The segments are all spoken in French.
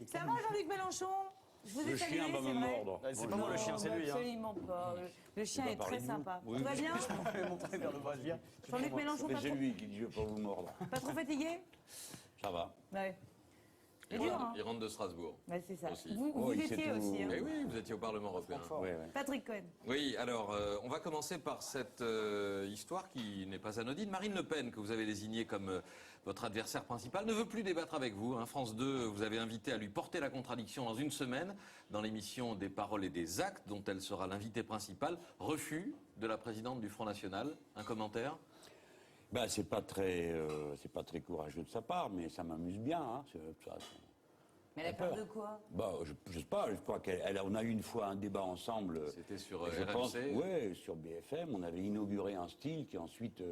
Ça va, Jean-Luc Mélenchon? Je vous ai Le salué, chien va c'est me vrai. mordre. C'est pas moi le chien, c'est lui. Absolument pas. Le chien va est parler très de nous. sympa. Oui, Tout va oui. bien? Je vais montrer vers le Brésilien. Jean-Luc Mélenchon, Mais pas c'est trop, lui qui dit je ne veux pas vous mordre. pas trop fatigué? Ça va. Ouais. C'est Il dur, rentre, hein? il rentre de Strasbourg. Ouais, c'est ça. Aussi. Vous il sait étiez tout. aussi, hein? Eh oui, vous étiez au Parlement européen. Ouais, ouais. Patrick Cohen. Oui, alors on va commencer par cette histoire qui n'est pas anodine. Marine Le Pen, que vous avez désignée comme votre adversaire principal, ne veut plus débattre avec vous. Hein. France 2, vous avez invité à lui porter la contradiction dans une semaine dans l'émission Des paroles et des actes, dont elle sera l'invitée principale. Refus de la présidente du Front National. Un commentaire? Ben, c'est pas très courageux de sa part, mais ça m'amuse bien. Hein. Mais elle a peur de quoi? Bah, je sais pas, je crois on a eu une fois un débat ensemble. C'était sur je pense, RMC. ouais, sur BFM. On avait inauguré un style qui ensuite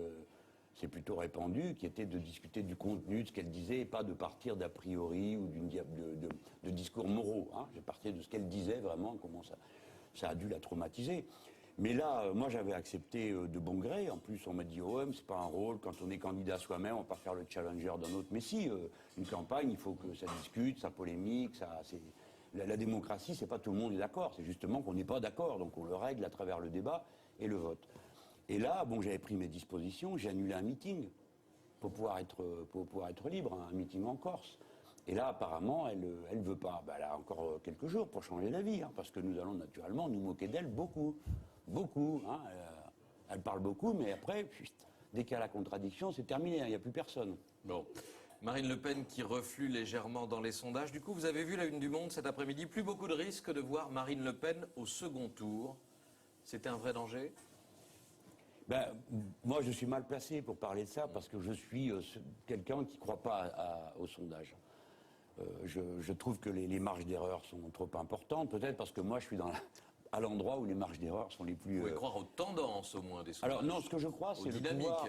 s'est plutôt répandu, qui était de discuter du contenu, de ce qu'elle disait, et pas de partir d'a priori ou de discours moraux. Hein. Je partais de ce qu'elle disait vraiment, comment ça a dû la traumatiser. Mais là, moi, j'avais accepté de bon gré. En plus, on m'a dit, oh, mais c'est pas un rôle. Quand on est candidat soi-même, on va pas faire le challenger d'un autre. Mais si, une campagne, il faut que ça discute, ça polémique, la démocratie, c'est pas tout le monde est d'accord. C'est justement qu'on n'est pas d'accord. Donc, on le règle à travers le débat et le vote. Et là, bon, j'avais pris mes dispositions. J'ai annulé un meeting pour pouvoir être libre, un meeting en Corse. Et là, apparemment, elle veut pas. Ben, elle a encore quelques jours pour changer d'avis, hein, parce que nous allons naturellement nous moquer d'elle beaucoup. Beaucoup. Hein, elle parle beaucoup, mais après, dès qu'il y a la contradiction, c'est terminé, il n'y a plus personne. Bon. Marine Le Pen qui reflue légèrement dans les sondages. Du coup, vous avez vu la une du Monde cet après-midi. Plus beaucoup de risques de voir Marine Le Pen au second tour. C'était un vrai danger? Ben, moi, je suis mal placé pour parler de ça, parce que je suis quelqu'un qui ne croit pas aux sondages. Je trouve que les marges d'erreur sont trop importantes, peut-être parce que moi, je suis à l'endroit où les marges d'erreur sont les plus... Vous pouvez croire aux tendances, au moins, des sondages. Alors non, ce que je crois, c'est le pouvoir...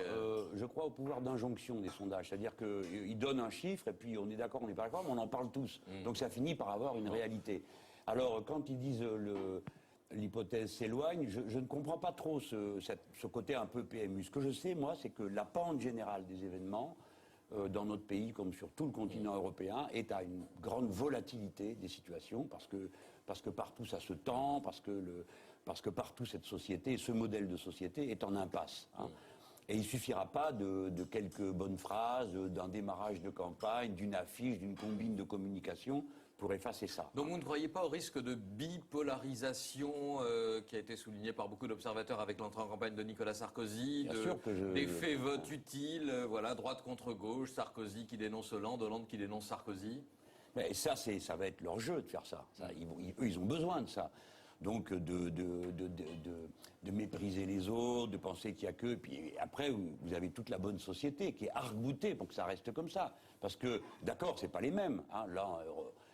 je crois au pouvoir d'injonction des sondages. C'est-à-dire qu'ils donnent un chiffre, et puis on est d'accord, on n'est pas d'accord, mais on en parle tous. Donc ça finit par avoir une réalité. Alors, quand ils disent l'hypothèse s'éloigne, je ne comprends pas trop ce côté un peu PMU. Ce que je sais, moi, c'est que la pente générale des événements, dans notre pays, comme sur tout le continent européen, est à une grande volatilité des situations, parce que partout ça se tend, parce que partout cette société, ce modèle de société est en impasse. Hein. Et il ne suffira pas de quelques bonnes phrases, d'un démarrage de campagne, d'une affiche, d'une combine de communication pour effacer ça. Donc vous ne croyez pas au risque de bipolarisation qui a été souligné par beaucoup d'observateurs avec l'entrée en campagne de Nicolas Sarkozy, d'effets vote utiles, voilà, droite contre gauche, Sarkozy qui dénonce Hollande qui dénonce Sarkozy? Mais ça va être leur jeu de faire ça. Eux, ils ont besoin de ça. Donc de mépriser les autres, de penser qu'il n'y a que... Puis après, vous avez toute la bonne société qui est arc-boutée pour que ça reste comme ça. Parce que, d'accord, c'est pas les mêmes. Hein. L'un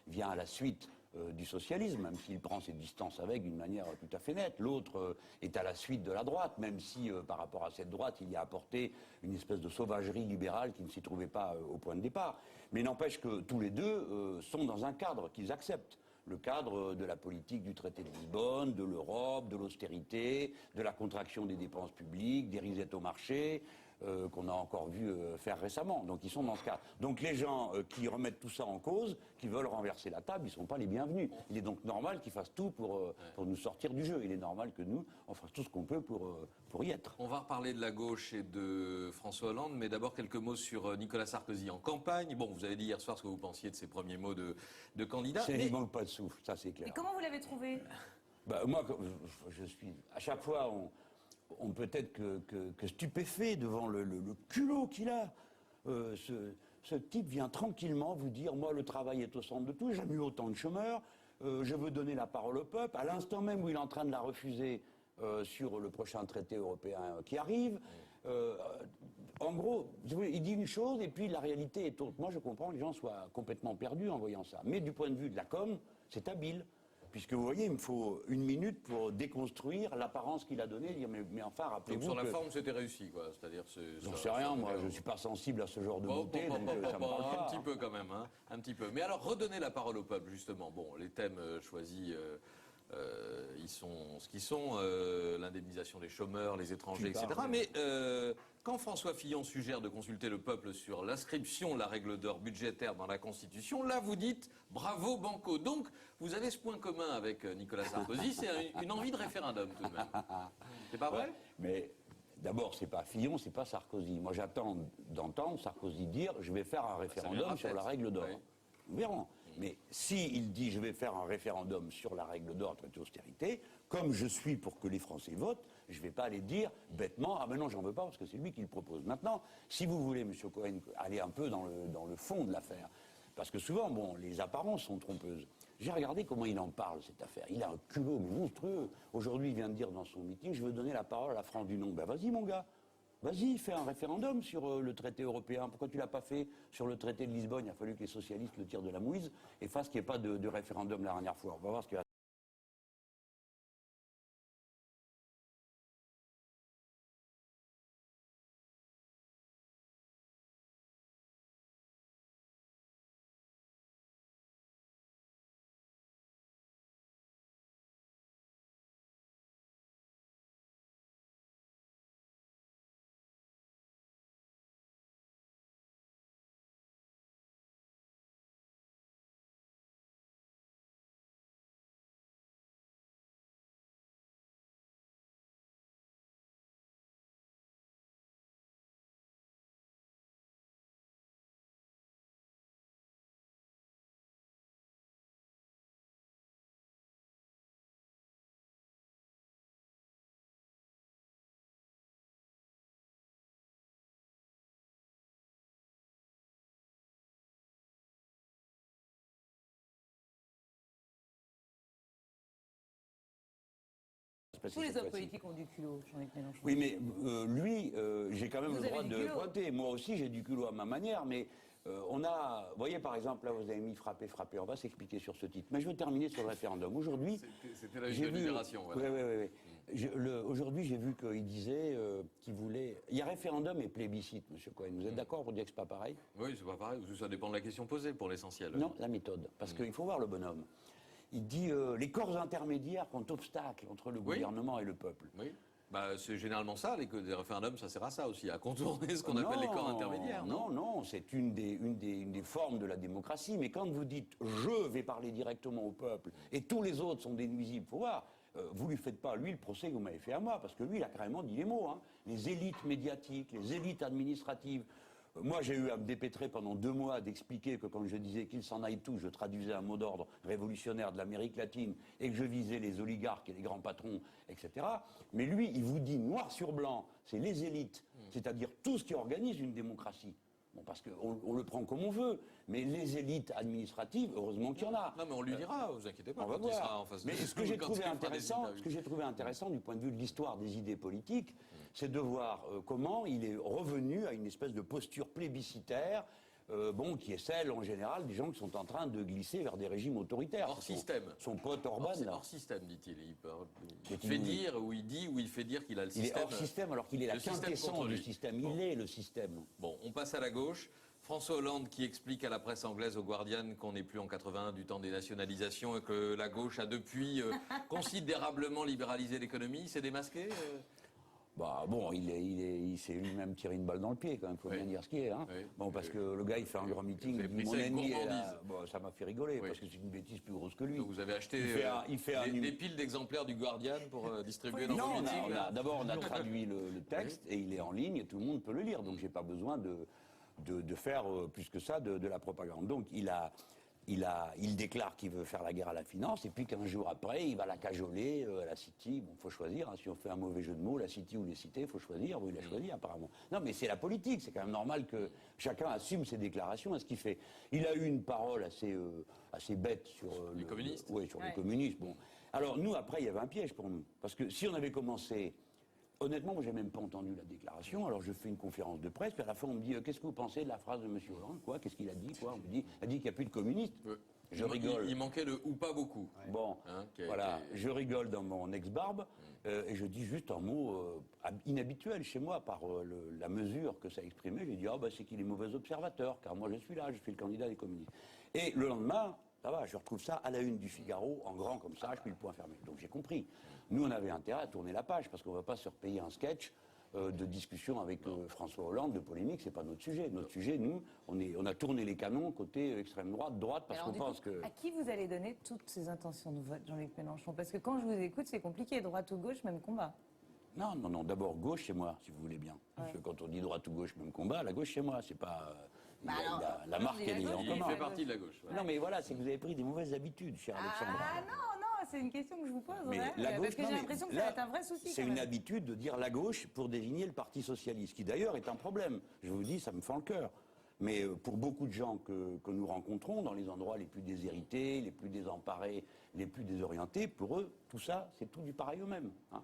vient à la suite du socialisme, même s'il prend ses distances avec d'une manière tout à fait nette. L'autre est à la suite de la droite, même si par rapport à cette droite, il y a apporté une espèce de sauvagerie libérale qui ne s'y trouvait pas au point de départ. Mais n'empêche que tous les deux sont dans un cadre qu'ils acceptent. Le cadre de la politique du traité de Lisbonne, de l'Europe, de l'austérité, de la contraction des dépenses publiques, des risettes au marché, qu'on a encore vu faire récemment. Donc ils sont dans ce cadre. Donc les gens qui remettent tout ça en cause, qui veulent renverser la table, ils ne sont pas les bienvenus. Il est donc normal qu'ils fassent tout pour nous sortir du jeu. Il est normal que nous, on fasse tout ce qu'on peut pour y être. On va reparler de la gauche et de François Hollande, mais d'abord quelques mots sur Nicolas Sarkozy en campagne. Bon, vous avez dit hier soir ce que vous pensiez de ses premis mots de candidat. Il manque pas de souffle, ça c'est clair. Et comment vous l'avez trouvé? Bah, moi, je suis... À chaque fois, on peut être que stupéfait devant le culot qu'il a. Ce type vient tranquillement vous dire, moi, le travail est au centre de tout, j'ai jamais eu autant de chômeurs, je veux donner la parole au peuple. À l'instant même où il est en train de la refuser sur le prochain traité européen qui arrive, en gros, il dit une chose et puis la réalité est autre. Moi, je comprends que les gens soient complètement perdus en voyant ça. Mais du point de vue de la com, c'est habile. Puisque vous voyez, il me faut une minute pour déconstruire l'apparence qu'il a donnée, dire mais enfin, rappelez-vous. Donc sur la forme, c'était réussi, quoi. C'est-à-dire, j'en sais rien, moi, je ne suis pas sensible à ce genre de beauté, donc ça me parle pas. Un petit peu quand même, hein, un petit peu. Mais alors, redonner la parole au peuple, justement. Bon, les thèmes choisis ils sont ce qu'ils sont, l'indemnisation des chômeurs, les étrangers, etc. parles, Mais quand François Fillon suggère de consulter le peuple sur l'inscription, la règle d'or budgétaire dans la Constitution, là vous dites bravo Banco. Donc vous avez ce point commun avec Nicolas Sarkozy, c'est une envie de référendum tout de même. C'est pas vrai? Mais d'abord, c'est pas Fillon, c'est pas Sarkozy. Moi, j'attends d'entendre Sarkozy dire je vais faire un référendum sur la règle d'or. Oui. Nous verrons. Mais s'il dit je vais faire un référendum sur la règle d'or, traité d'austérité, comme je suis pour que les Français votent, je ne vais pas aller dire bêtement ah ben non, j'en veux pas parce que c'est lui qui le propose. Maintenant, si vous voulez, M. Cohen, aller un peu dans le fond de l'affaire, parce que souvent, bon, les apparences sont trompeuses. J'ai regardé comment il en parle, cette affaire. Il a un culot monstrueux. Aujourd'hui, il vient de dire dans son meeting, je veux donner la parole à la France du non. Ben vas-y, mon gars. Vas-y, fais un référendum sur le traité européen. Pourquoi tu ne l'as pas fait sur le traité de Lisbonne? Il a fallu que les socialistes le tirent de la mouise et fassent qu'il n'y ait pas de référendum la dernière fois. On va voir ce qu'il va. Tous les hommes politiques ont du culot, Jean-Luc Mélenchon. Oui, mais lui, j'ai quand même Vous le droit avez du de culot. pointer. Moi aussi, j'ai du culot à ma manière, mais on a... Vous voyez, par exemple, là, vous avez mis frapper, frapper. On va s'expliquer sur ce titre. Mais je veux terminer sur le référendum. Aujourd'hui... C'était la j'ai de vu... Libération. Voilà. Oui. Aujourd'hui, j'ai vu qu'il disait qu'il voulait... Il y a référendum et plébiscite, M. Cohen. Vous êtes d'accord pour dire que c'est pas pareil? Oui, c'est pas pareil, parce que ça dépend de la question posée pour l'essentiel. Non, la méthode. Parce qu'il faut voir le bonhomme. Il dit les corps intermédiaires font obstacle entre le gouvernement et le peuple. Oui. Bah, c'est généralement ça, les référendums, ça sert à ça aussi, à contourner ce qu'on appelle les corps intermédiaires. Non, c'est une des formes de la démocratie. Mais quand vous dites je vais parler directement au peuple et tous les autres sont des nuisibles, faut voir. Vous lui faites pas, lui, le procès que vous m'avez fait à moi, parce que lui, il a carrément dit les mots. Hein. Les élites médiatiques, les élites administratives. Moi, j'ai eu à me dépêtrer pendant 2 mois d'expliquer que quand je disais qu'ils s'en aillent tous, je traduisais un mot d'ordre révolutionnaire de l'Amérique latine et que je visais les oligarques et les grands patrons, etc. Mais lui, il vous dit noir sur blanc, c'est les élites, c'est-à-dire tout ce qui organise une démocratie. Bon, parce qu'on le prend comme on veut, mais les élites administratives, heureusement qu'il y en a. Non, mais on lui dira, vous inquiétez pas, On va quand il sera voir. en face de Mais nous, ce que j'ai quand trouvé il fera des intéressant, interviews. du point de vue de l'histoire des idées politiques, c'est de voir comment il est revenu à une espèce de posture plébiscitaire, qui est celle en général des gens qui sont en train de glisser vers des régimes autoritaires. Hors système. Son pote Orban, là. Hors système, dit-il. Il C'est fait inouï. dire, ou il dit, ou il fait dire qu'il a le Il est système. hors système alors qu'il est la le système quintessence contre du lui. système. Bon. Il est le système. Bon, on passe à la gauche. François Hollande qui explique à la presse anglaise, au Guardian, qu'on n'est plus en 81 du temps des nationalisations et que la gauche a depuis considérablement libéralisé l'économie. Il s'est démasqué Bah bon, il s'est lui-même tiré une balle dans le pied quand même, faut bien dire ce qui est. Hein. Oui. Bon, parce que le gars il fait un grand meeting, Vous avez il dit pris mon ça avec ennemi est là. gourmandise. Bon, ça m'a fait rigoler Oui. parce que c'est une bêtise plus grosse que lui. Donc vous avez acheté Il fait un des piles d'exemplaires du Guardian pour distribuer dans Non, vos meetings. d'abord on a traduit le texte et il est en ligne et tout le monde peut le lire, donc j'ai pas besoin de faire plus que ça de la propagande. Donc il déclare qu'il veut faire la guerre à la finance et puis 15 jours après il va la cajoler à la City. Bon, faut choisir, hein, si on fait un mauvais jeu de mots, la City ou les cités, faut choisir. Bon, il a choisi apparemment. Non, mais c'est la politique, c'est quand même normal que chacun assume ses déclarations et ce qu'il fait. Il a eu une parole assez bête sur les communistes. Oui, sur les communistes. Bon, alors nous après il y avait un piège pour nous parce que si on avait commencé. Honnêtement, moi, j'ai même pas entendu la déclaration. Alors, je fais une conférence de presse, puis à la fin, on me dit qu'est-ce que vous pensez de la phrase de M. Hollande? Quoi? Qu'est-ce qu'il a dit? Quoi? On me dit, il a dit qu'il n'y a plus de communistes. Je rigole. Il manquait le ou pas beaucoup. Bon, Hein, voilà, je rigole dans mon ex-barbe et je dis juste un mot inhabituel chez moi par la mesure que ça exprimait. J'ai dit c'est qu'il est mauvais observateur, car moi je suis là, je suis le candidat des communistes. Et le lendemain, Ça va, je retrouve ça à la une du Figaro, en grand comme ça, je puis le point fermé. Donc j'ai compris. Nous, on avait intérêt à tourner la page, parce qu'on ne va pas se repayer un sketch de discussion avec François Hollande, de polémique, c'est pas notre sujet. Notre sujet, nous, on a tourné les canons côté extrême droite, parce qu'on pense que... À qui vous allez donner toutes ces intentions de vote, Jean-Luc Mélenchon? Parce que quand je vous écoute, c'est compliqué. Droite ou gauche, même combat. Non, d'abord gauche, c'est moi, si vous voulez bien. Parce que quand on dit droite ou gauche, même combat, la gauche, c'est moi, c'est pas... la marque, elle est en Il commun. fait partie de la gauche. Non, mais voilà, c'est que vous avez pris des mauvaises habitudes, cher Alexandra. Ah non, c'est une question que je vous pose. Mais ouais, la gauche, parce que j'ai l'impression que ça va être un vrai souci. c'est quand une même. habitude de dire la gauche pour désigner le Parti socialiste, qui d'ailleurs est un problème. Je vous dis, ça me fend le cœur. Mais pour beaucoup de gens que nous rencontrons dans les endroits les plus déshérités, les plus désemparés, les plus désorientés, pour eux, tout ça, c'est tout du pareil au même. Hein.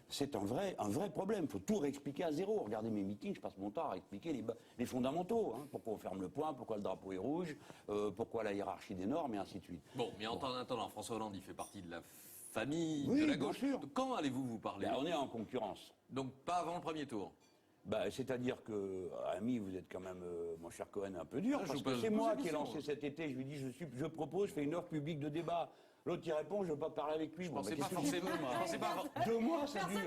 C'est un vrai problème. Il faut tout réexpliquer à zéro. Regardez mes meetings, je passe mon temps à réexpliquer les fondamentaux. Hein. Pourquoi on ferme le poing, pourquoi le drapeau est rouge, pourquoi la hiérarchie des normes, et ainsi de suite. Bon, mais en attendant, François Hollande, il fait partie de la famille Oui, de la bien gauche. sûr. Quand allez-vous vous parler? On est en concurrence. Donc pas avant le premier tour. C'est-à-dire que, ami, vous êtes quand même, mon cher Cohen, un peu dur, Ah, je parce vous que pose c'est beaucoup moi de qui ai questions. lancé cet été, je lui dis, je propose, je fais une offre publique de débat. L'autre, il répond, je ne veux pas parler avec lui. Je pensais pas forcément. Deux mois, c'est dur.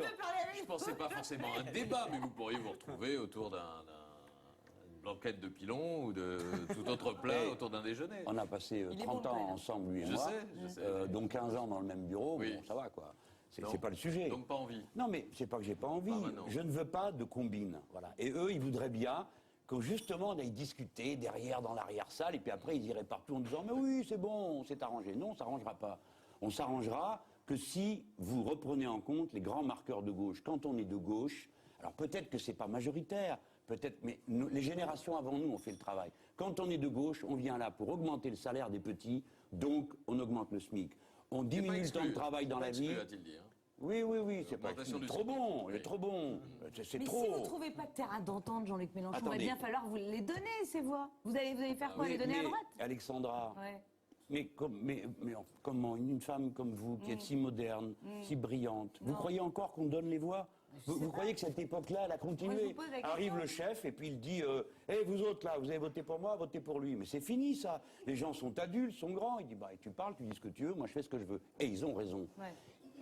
Je pensais pas forcément à un débat, mais vous pourriez vous retrouver autour d'une blanquette de pilon ou de tout autre plat autour d'un déjeuner. On a passé Il est 30 bon, le ans père. ensemble, lui et Je moi. sais. Donc 15 ans dans le même bureau, Oui. bon, ça va, quoi. Non. C'est pas le sujet. Donc pas envie. Non, mais c'est pas que j'ai pas envie. Ah, bah non. Je ne veux pas de combine. Voilà. Et eux, ils voudraient bien que justement on aille discuter derrière dans l'arrière-salle, et puis après ils iraient partout en disant mais oui, c'est bon, on s'est arrangé. Non, on s'arrangera pas. On s'arrangera que si vous reprenez en compte les grands marqueurs de gauche. Quand on est de gauche, alors peut-être que c'est pas majoritaire, peut-être, mais les générations avant nous ont fait le travail. Quand on est de gauche, on vient là pour augmenter le salaire des petits, donc on augmente le SMIC. On diminue le temps de travail dans la vie. A-t-il dit, hein. Oui, c'est pas L'augmentation du trop SMIC. bon, il est Oui. trop bon. C'est Mais trop. si vous ne trouvez pas de terrain d'entente, Jean-Luc Mélenchon, il va Attendez. bien falloir vous les donner, ces voix. Vous allez faire quoi? Oui, Les donner à mais, droite? Alexandra, Ouais. mais comment une femme comme vous, qui êtes si moderne, si brillante, vous croyez encore qu'on donne les voix? Vous croyez que cette époque-là, elle a Moi, je continué? vous pose la question. Arrive le chef et puis il dit vous autres là, vous avez voté pour moi, votez pour lui. Mais c'est fini ça. Les gens sont adultes, sont grands. Il dit tu parles, tu dis ce que tu veux, moi je fais ce que je veux. Et ils ont raison. Ouais.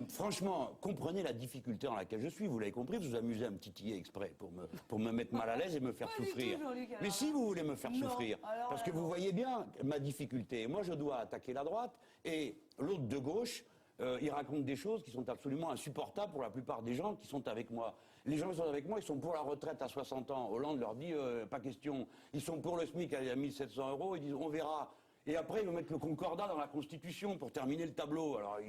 Franchement, comprenez la difficulté dans laquelle je suis. Vous l'avez compris, vous vous amusez à me titiller exprès pour me mettre mal à l'aise et me faire Pas du souffrir. tout, Jean-Luc, alors Mais si vous voulez me faire Non, souffrir, alors parce que là, vous non. voyez bien ma difficulté. Moi, je dois attaquer la droite et l'autre de gauche, il raconte des choses qui sont absolument insupportables pour la plupart des gens qui sont avec moi. Les gens qui sont avec moi, ils sont pour la retraite à 60 ans. Hollande leur dit pas question. Ils sont pour le SMIC à 1700 €. Ils disent on verra. Et après, ils vont mettre le concordat dans la Constitution pour terminer le tableau. Alors,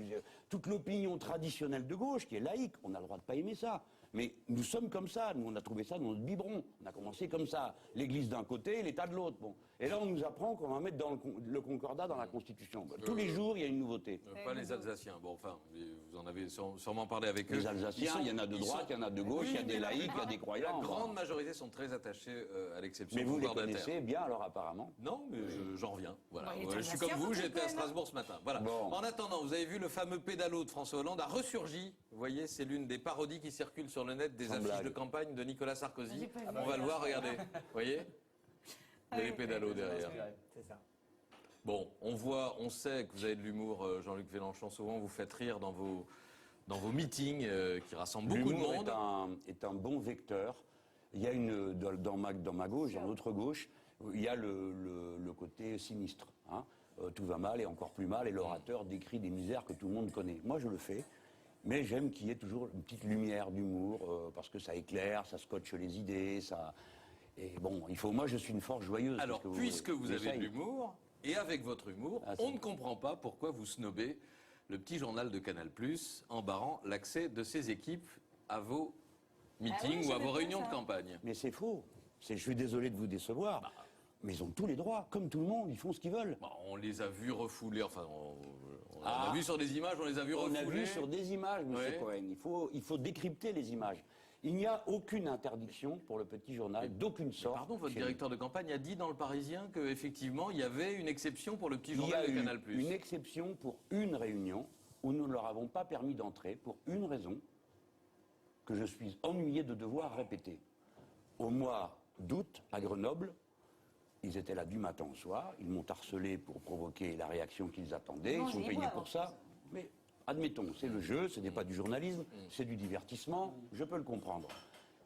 toute l'opinion traditionnelle de gauche, qui est laïque, on a le droit de pas aimer ça. Mais nous sommes comme ça. Nous, on a trouvé ça dans notre biberon. On a commencé comme ça. L'Église d'un côté, l'État de l'autre. Bon. Et là, on nous apprend qu'on va mettre le concordat dans la Constitution. Bon, tous les jours, il y a une nouveauté. Pas les Alsaciens. Bon, enfin, vous en avez sûrement parlé avec eux. Les Alsaciens, il y en a de droite, il y en a de gauche, il y a des laïcs, il y a des croyants. La grande majorité sont très attachés à l'exception Mais du vous les pouvoir d'Inter. connaissez bien, alors, apparemment. Non, mais j'en reviens. Voilà. Bon, il est Je suis Alsacien, comme vous, votre j'étais à copain, non Strasbourg ce matin. Voilà. Bon. En attendant, vous avez vu le fameux pédalo de François Hollande a ressurgi. Vous voyez, c'est l'une des parodies qui circulent sur le net des Sans affiches blague. de campagne de Nicolas Sarkozy. J'ai pas vu. On va le voir, regardez. Vous voyez Il y a les pédalos derrière. C'est ça. Bon, on sait que vous avez de l'humour, Jean-Luc Mélenchon. Souvent, vous faites rire dans vos meetings qui rassemblent beaucoup de L'humour monde. est un bon vecteur. Il y a dans ma gauche, dans notre gauche, il y a le côté sinistre. Hein. Tout va mal et encore plus mal, et l'orateur décrit des misères que tout le monde connaît. Moi, je le fais, mais j'aime qu'il y ait toujours une petite lumière d'humour, parce que ça éclaire, ça scotche les idées, ça... Et bon, moi, je suis une force joyeuse. Alors, parce que puisque vous avez de j'essaye. l'humour, et avec votre humour, Ah, on ne comprend pas pourquoi vous snobez le petit journal de Canal+, en barrant l'accès de ses équipes à vos meetings oui, ou à j'avais vos pas réunions ça. de campagne. Mais c'est faux. Je suis désolé de vous décevoir. Bah. Mais ils ont tous les droits, comme tout le monde, ils font ce qu'ils veulent. Bon, on les a vus refouler, enfin, on Ah. a vu sur des images, on les a vus On refouler. a vu sur des images, M. Ouais. Cohen. Il faut décrypter les images. Il n'y a aucune interdiction pour le petit journal, d'aucune sorte. Pardon, votre chez directeur de campagne a dit dans Le Parisien qu'effectivement, il y avait une exception pour le petit nous. Il y journal a de eu Canal+. une exception pour une réunion où nous ne leur avons pas permis d'entrer pour une raison que je suis ennuyé de devoir répéter. Au mois d'août, à Grenoble, Ils étaient là du matin au soir, ils m'ont harcelé pour provoquer la réaction qu'ils attendaient, Non, ils sont j'y payés vois, pour en ça. Mais admettons, c'est le jeu, ce n'est pas du journalisme, c'est du divertissement, je peux le comprendre.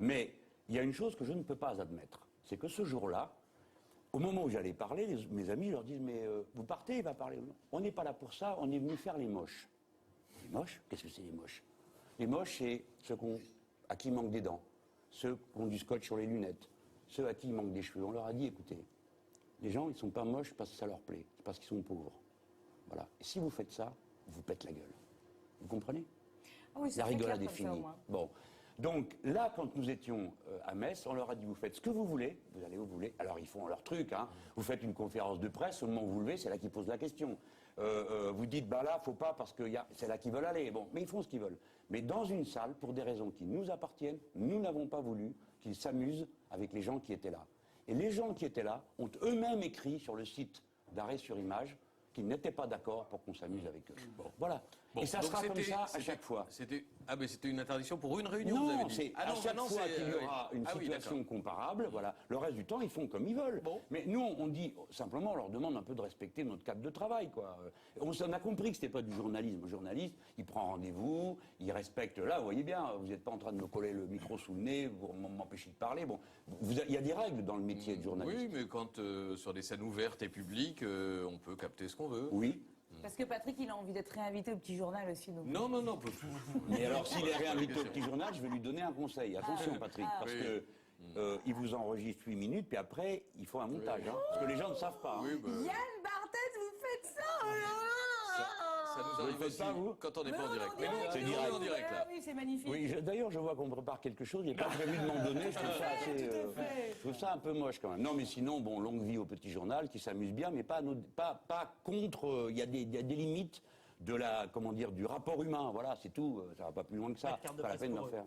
Mais il y a une chose que je ne peux pas admettre, c'est que ce jour-là, au moment où j'allais parler, mes amis leur disent « Mais vous partez, il va parler. » On n'est pas là pour ça, on est venu faire les moches. Les moches? Qu'est-ce que c'est les moches? Les moches, c'est ceux à qui il manque des dents, ceux qui ont du scotch sur les lunettes, ceux à qui il manque des cheveux. On leur a dit « Écoutez, les gens, ils ne sont pas moches parce que ça leur plaît, c'est parce qu'ils sont pauvres. » Voilà. Et si vous faites ça, vous pète la gueule. Vous comprenez? Ah oui, c'est La très clair rigolade est comme ça, au finie. moins. Bon. Donc là, quand nous étions à Metz, on leur a dit, vous faites ce que vous voulez, vous allez où vous voulez. Alors ils font leur truc, hein. Vous faites une conférence de presse, seulement vous vous levez, c'est là qu'ils posent la question. Vous dites, bah là, faut pas parce que c'est là qu'ils veulent aller. Bon, mais ils font ce qu'ils veulent. Mais dans une salle, pour des raisons qui nous appartiennent, nous n'avons pas voulu qu'ils s'amusent avec les gens qui étaient là. Et les gens qui étaient là ont eux-mêmes écrit sur le site d'Arrêt sur Image qu'ils n'étaient pas d'accord pour qu'on s'amuse avec eux. Bon, voilà. Bon, et ça donc sera comme ça à chaque fois. Mais c'était une interdiction pour une réunion, vous avez Non, dit. c'est à chaque fois qu'il y aura une situation comparable, voilà. Le reste du temps, ils font comme ils veulent. Bon. Mais nous, on dit simplement, on leur demande un peu de respecter notre cadre de travail, quoi. On a compris que c'était pas du journalisme. Le journaliste, il prend rendez-vous, il respecte. Là, vous voyez bien, vous n'êtes pas en train de me coller le micro sous le nez pour m'empêcher de parler. Bon, il y a des règles dans le métier de journaliste. Oui, mais quand sur des scènes ouvertes et publiques, on peut capter ce qu'on veut. Oui. Parce que Patrick, il a envie d'être réinvité au petit journal aussi. Donc. Non. Mais alors, s'il est réinvité au petit journal, je vais lui donner un conseil. Attention, Patrick, parce que il vous enregistre 8 minutes, puis après, il faut un montage. Hein, parce que les gens ne savent pas. Hein. Oui, bah, Yann Barthès, vous faites ça, oh là là ça nous Vous arrive le faites aussi pas, vous quand on n'est Mais pas en on est direct. en Mais nous, direct, c'est nous, direct. on est en direct là. Ah oui, c'est magnifique. Oui, d'ailleurs, je vois qu'on prépare quelque chose. Il n'est pas prévu de m'en donner. Je trouve ça assez. Je trouve ça un peu moche quand même. Non, mais sinon, bon, longue vie au petit journal, qui s'amuse bien, mais pas contre. Il y a des limites de du rapport humain. Voilà, c'est tout. Ça va pas plus loin que ça. Pas de carte de Pas la presse peine d'en pour eux. faire.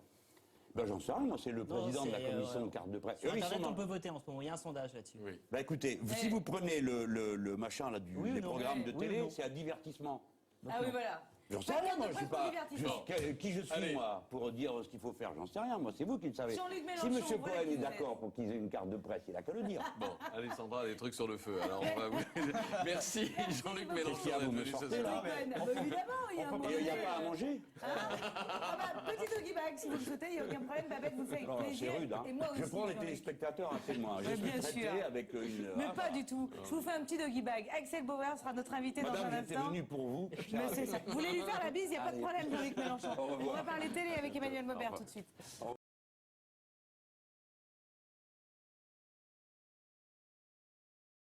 Ben, j'en sais rien. Moi, c'est le président de la c'est, commission de carte de presse. Sur Eux, ils Internet, sont on dans- peut voter en ce moment. Il y a un sondage là-dessus. Oui. Bah écoutez, si vous prenez le machin là Oui ou des non? programmes de Oui ou télé, non? c'est à divertissement. Ah oui, voilà. J'en sais Pas de rien, carte moi, de je suis presse pour pas. divertissement. Qui je suis, Allez. moi, pour dire ce qu'il faut faire? J'en sais rien, moi, c'est vous qui le savez. Jean-Luc Si Mélenchon, M. voilà Cohen qui est vous d'accord aide. pour qu'ils aient une carte de presse, il a qu'à le dire. Bon, Alessandra a des trucs sur le feu. Alors on va vous... Merci Jean-Luc beaucoup. Mélenchon Qu'est-ce qu'il y a, d'être vous me venu ce sortez, soir. là Évidemment, il y a un Et il n'y a pas à manger? Petit doggy bag, si vous le souhaitez, il n'y a aucun problème. Babette vous fait avec Non, plaisir. c'est rude, hein. Et moi aussi, Je prends les Jean-Luc. téléspectateurs à témoin. Je Mais suis bien traité sûr. avec une. Mais ah, pas du tout. Je vous fais un petit doggy bag. Axel Bauer sera notre invité dans Madame, un j'étais instant. venu pour vous. Mais c'est ça. Vous voulez lui faire la bise, il n'y a pas de Allez. problème, Jean-Luc Mélenchon. Au revoir. On va parler télé avec Emmanuel Maubert tout de suite.